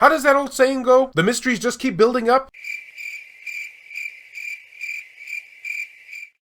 How does that old saying go? The mysteries just keep building up?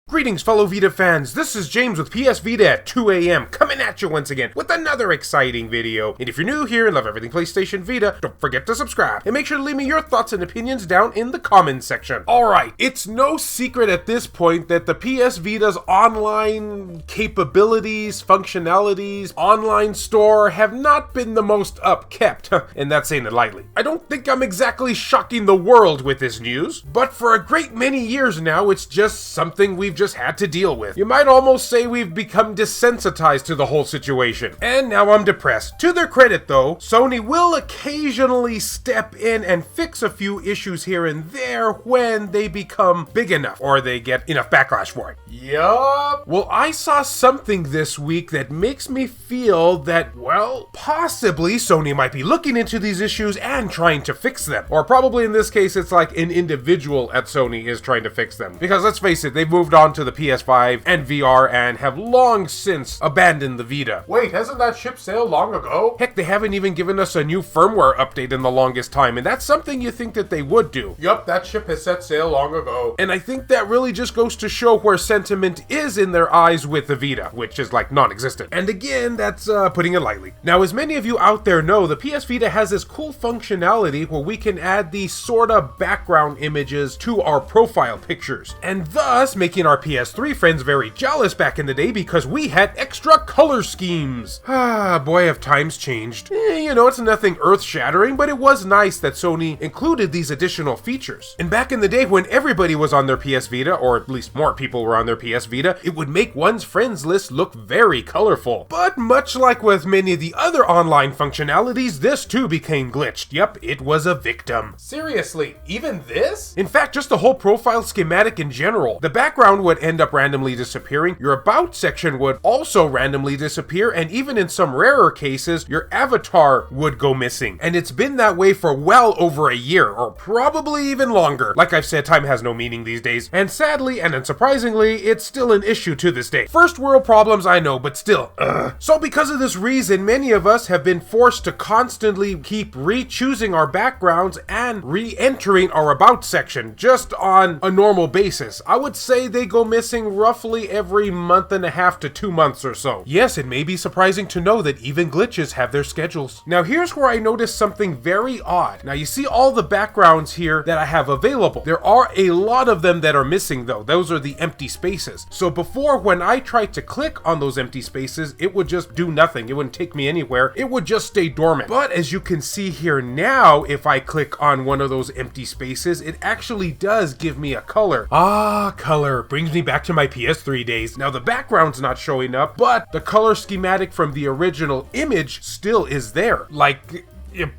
Greetings, fellow Vita fans. This is James with PS Vita at 2 a.m. coming at you once again with another exciting video. And if you're new here and love everything PlayStation Vita, don't forget to subscribe and make sure to leave me your thoughts and opinions down in the comments section. Alright, it's no secret at this point that the PS Vita's online capabilities, functionalities, online store have not been the most upkept, and that's saying it lightly. I don't think I'm exactly shocking the world with this news, but for a great many years now, it's just something we've just had to deal with. You might almost say we've become desensitized to the whole situation. And now I'm depressed. To their credit though, Sony will occasionally step in and fix a few issues here and there when they become big enough or they get enough backlash for it. Yup. Well, I saw something this week that makes me feel that, well, possibly Sony might be looking into these issues and trying to fix them. Or probably in this case, it's like an individual at Sony is trying to fix them. Because let's face it, they've moved on to the PS5 and VR and have long since abandoned the Vita. Wait, hasn't that ship sailed long ago? Heck, they haven't even given us a new firmware update in the longest time, and that's something you think that they would do. Yup, that ship has set sail long ago. And I think that really just goes to show where sentiment is in their eyes with the Vita, which is like non-existent. And again, that's putting it lightly. Now, as many of you out there know, the PS Vita has this cool functionality where we can add these sorta background images to our profile pictures, and thus making our PS3 friends very jealous back in the day because we had extra color schemes. Ah, boy, have times changed. You know, it's nothing earth-shattering, but it was nice that Sony included these additional features. And back in the day when everybody was on their PS Vita, or at least more people were on their PS Vita, it would make one's friends list look very colorful. But much like with many of the other online functionalities, this too became glitched. Yep, it was a victim. Seriously, even this? In fact, just the whole profile schematic in general. The background would end up randomly disappearing, your about section would also randomly disappear, and even in some rarer cases, your avatar would go missing. And it's been that way for well over a year, or probably even longer. Like I've said, time has no meaning these days, and sadly and unsurprisingly, it's still an issue to this day. First world problems, I know, but still, So because of this reason, many of us have been forced to constantly keep re-choosing our backgrounds and re-entering our about section, just on a normal basis. I would say they go missing roughly every month and a half to 2 months or so. Yes, it may be surprising to know that even glitches have their schedules. Now here's where I noticed something very odd. Now you see all the backgrounds here that I have available. There are a lot of them that are missing though. Those are the empty spaces. So before, when I tried to click on those empty spaces, it would just do nothing. It wouldn't take me anywhere. It would just stay dormant. But as you can see here now, if I click on one of those empty spaces, it actually does give me a color. Ah, color. Brings me back to my PS3 days. Now the background's not showing up, but the color schematic from the original image still is there. Like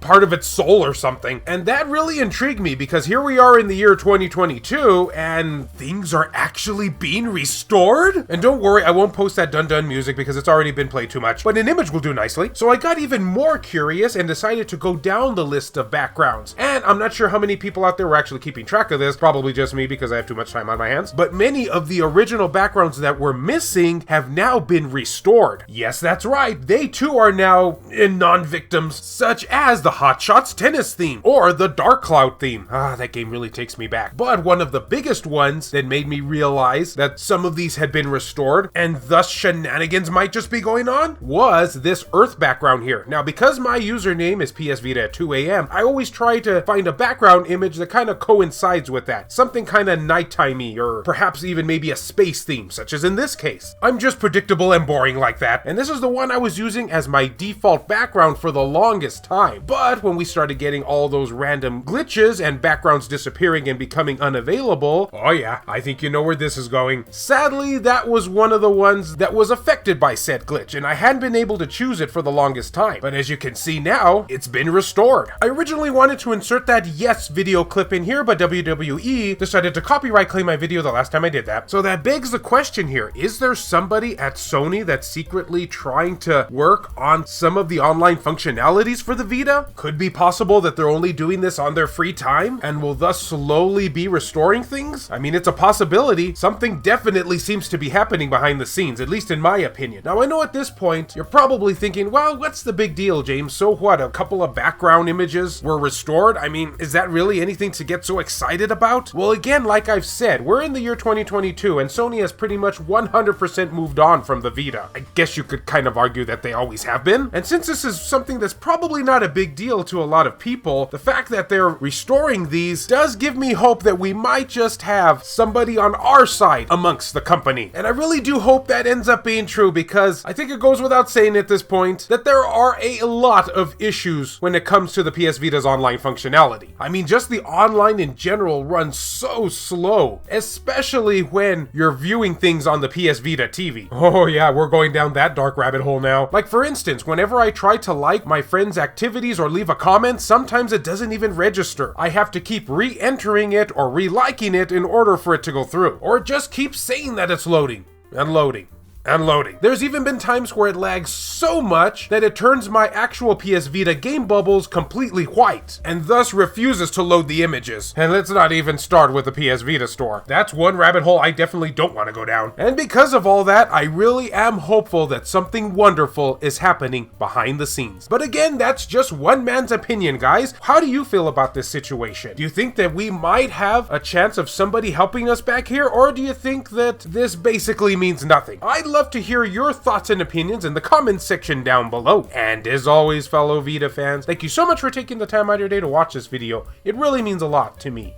part of its soul or something. And that really intrigued me because here we are in the year 2022 and things are actually being restored. And don't worry, I won't post that dun-dun music because it's already been played too much, but an image will do nicely. So I got even more curious and decided to go down the list of backgrounds. And I'm not sure how many people out there were actually keeping track of this, probably just me because I have too much time on my hands, but many of the original backgrounds that were missing have now been restored. Yes, that's right, they too are now non-victims, such as the Hot Shots tennis theme or the Dark Cloud theme. Ah, that game really takes me back. But one of the biggest ones that made me realize that some of these had been restored and thus shenanigans might just be going on was this Earth background here. Now, because my username is PS Vita at 2 a.m., I always try to find a background image that kind of coincides with that. Something kind of nighttimey or perhaps even maybe a space theme, such as in this case. I'm just predictable and boring like that, and this is the one I was using as my default background for the longest time. But when we started getting all those random glitches and backgrounds disappearing and becoming unavailable, oh yeah, I think you know where this is going. Sadly, that was one of the ones that was affected by said glitch, and I hadn't been able to choose it for the longest time. But as you can see now, it's been restored. I originally wanted to insert that yes video clip in here, but WWE decided to copyright claim my video the last time I did that. So that begs the question here, is there somebody at Sony that's secretly trying to work on some of the online functionalities for the Vita Vita? Could be possible that they're only doing this on their free time and will thus slowly be restoring things? I mean, it's a possibility. Something definitely seems to be happening behind the scenes, at least in my opinion. Now, I know at this point, you're probably thinking, well, what's the big deal, James? So what? A couple of background images were restored? I mean, is that really anything to get so excited about? Well, again, like I've said, we're in the year 2022, and Sony has pretty much 100% moved on from the Vita. I guess you could kind of argue that they always have been. And since this is something that's probably not a big deal to a lot of people, the fact that they're restoring these does give me hope that we might just have somebody on our side amongst the company. And I really do hope that ends up being true, because I think it goes without saying at this point that there are a lot of issues when it comes to the PS Vita's online functionality. I mean, just the online in general runs so slow, especially when you're viewing things on the PS Vita TV. Oh yeah, we're going down that dark rabbit hole now. Like for instance, whenever I try to like my friends' activities or leave a comment, sometimes it doesn't even register. I have to keep re-entering it or re-liking it in order for it to go through. Or it just keeps saying that it's loading and loading and loading. There's even been times where it lags so much that it turns my actual PS Vita game bubbles completely white, and thus refuses to load the images. And let's not even start with the PS Vita store. That's one rabbit hole I definitely don't want to go down. And because of all that, I really am hopeful that something wonderful is happening behind the scenes. But again, that's just one man's opinion, guys. How do you feel about this situation? Do you think that we might have a chance of somebody helping us back here, or do you think that this basically means nothing? I'd love to hear your thoughts and opinions in the comments section down below. And as always, fellow Vita fans, thank you so much for taking the time out of your day to watch this video. It really means a lot to me.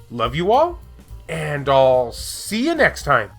Love you all, and I'll see you next time.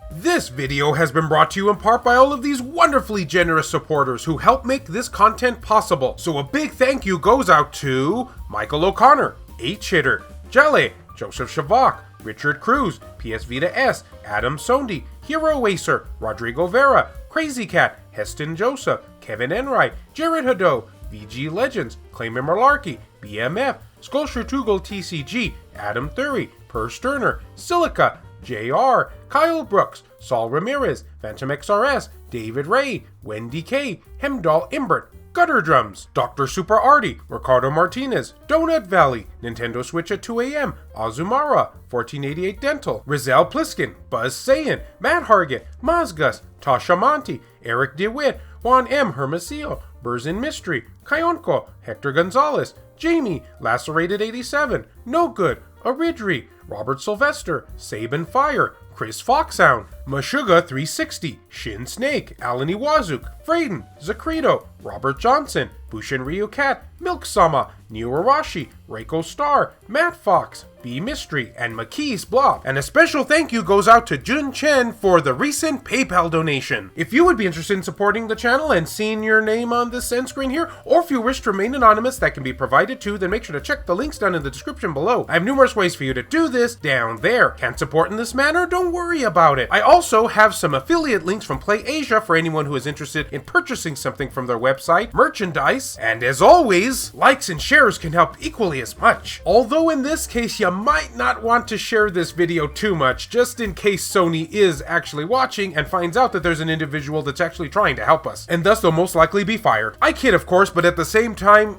This video has been brought to you in part by all of these wonderfully generous supporters who help make this content possible. So a big thank you goes out to Michael O'Connor, H-Hitter, Jelly, Joseph Shavak, Richard Cruz, PS Vita S, Adam Sondi, Hero Acer, Rodrigo Vera, Crazy Cat, Heston Joseph, Kevin Enright, Jared Hado, VG Legends, Clayman Malarkey, BMF, Sculpture Tugel TCG, Adam Thury, Per Sterner, Silica, JR, Kyle Brooks, Saul Ramirez, Phantom XRS, David Ray, Wendy K, Hemdall Imbert, Gutter Drums, Dr. Super Artie, Ricardo Martinez, Donut Valley, Nintendo Switch at 2 a.m., Azumara, 1488 Dental, Rizal Pliskin, Buzz Sayin, Matt Hargett, Mazgus, Tasha Monty, Eric DeWitt, Juan M. Hermosillo, Burzin Mystery, Kayonko, Hector Gonzalez, Jamie, Lacerated 87, No Good, Aridri, Robert Sylvester, Saban Fire, Chris Foxhound, Meshuga 360, Shin Snake, Alan Iwazuk, Frayden, Zakrito, Robert Johnson, Bushin Ryu Cat, Milk Sama, Neo Arashi, Reiko Star, Matt Fox, B Mystery, and Maquis Blob. And a special thank you goes out to Jun Chen for the recent PayPal donation. If you would be interested in supporting the channel and seeing your name on this end screen here, or if you wish to remain anonymous, that can be provided too, then make sure to check the links down in the description below. I have numerous ways for you to do this down there. Can't support in this manner? Don't worry about it. I also have some affiliate links from PlayAsia for anyone who is interested in purchasing something from their website, merchandise, and as always, likes and shares can help equally as much. Although in this case, you might not want to share this video too much, just in case Sony is actually watching and finds out that there's an individual that's actually trying to help us, and thus they'll most likely be fired. I kid, of course, but at the same time,